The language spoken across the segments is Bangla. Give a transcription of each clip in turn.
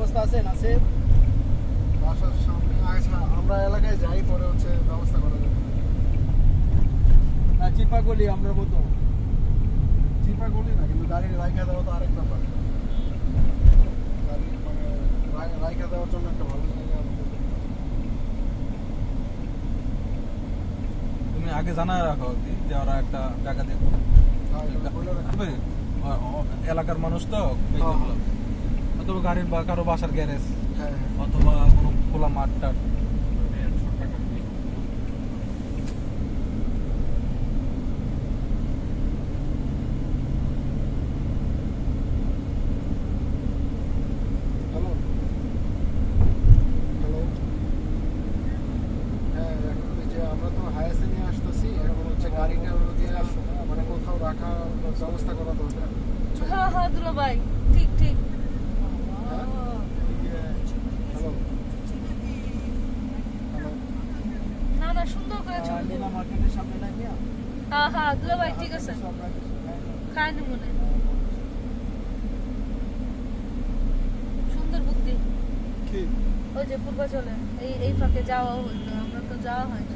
ব্যবস্থা আছে না সে বাসার সামনে আচ্ছা আমরা এলাকায় যাই পরে হচ্ছে ব্যবস্থা করা যাবে না চিপা গলি আমরা মতো চিপা গলি না কিন্তু গাড়ি রাইখা দেওয়া তো আরেক ব্যাপার গাড়ি মানে রাইখা দেওয়ার জন্য একটা ভালো জায়গা আমাদের তুমি আগে জানায় রাখো কি যে ওরা একটা জায়গা দিয়ে এলাকার মানুষ তো অথবা গাড়ির বা কারো বাসার গ্যারেজ হ্যাঁ অথবা কোনো খোলা মাঠ টাট হ্যালো হ্যালো হ্যাঁ এখন ওই যে আমরা তো হায়াসে নিয়ে আসতেছি এখন হচ্ছে গাড়িটা দিয়ে মানে কোথাও রাখার ব্যবস্থা করা দরকার হ্যাঁ হ্যাঁ দুলা ভাই ঠিক ঠিক হ্যাঁ হ্যালো হ্যালো না না সুন্দর করে ছবি নীলা মার্কেটের সামনে নাই মিয়া হ্যাঁ হ্যাঁ দুলা ভাই ঠিক আছে সব রাখি খাই নি মনে সুন্দর বুদ্ধি কি ওই যে পূর্বাচলে এই ফাঁকে যাওয়া হইলো আমরা তো যাওয়া হয় না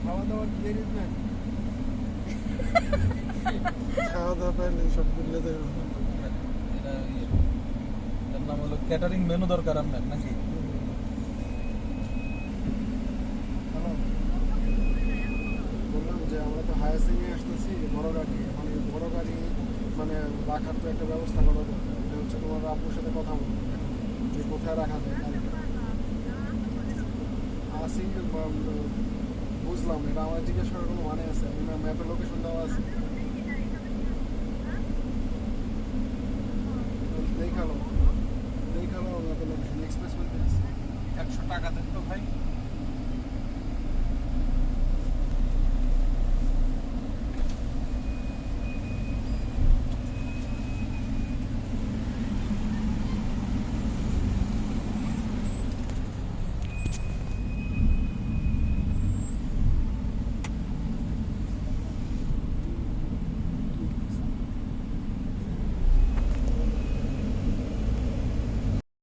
খাওয়া দাওয়া কি অ্যারেঞ্জমেন্ট খাওয়া দাওয়া পাইলে সব ভুলে যাবে এর নাম হলো ক্যাটারিং মেনু দরকার আপনার নাকি হ্যালো বললাম যে আমরা তো হায়াসে নিয়ে আসতেছি বড় গাড়ি মানে বড় গাড়ি মানে রাখার তো একটা ব্যবস্থা করা দরকার এটা হচ্ছে তোমার আপুর সাথে কথা বলবো যে কোথায় রাখা যায় গাড়িটা আসি বুঝলাম এটা আমার জিজ্ঞেস করার কোনো মানে আছে আমি ম্যাপের লোকেশন দেওয়া আছে দেখালো ম্যাপের লোকেশন এক্সপ্রেস ওয়েতে আছে 100 টাকা দেন তো ভাই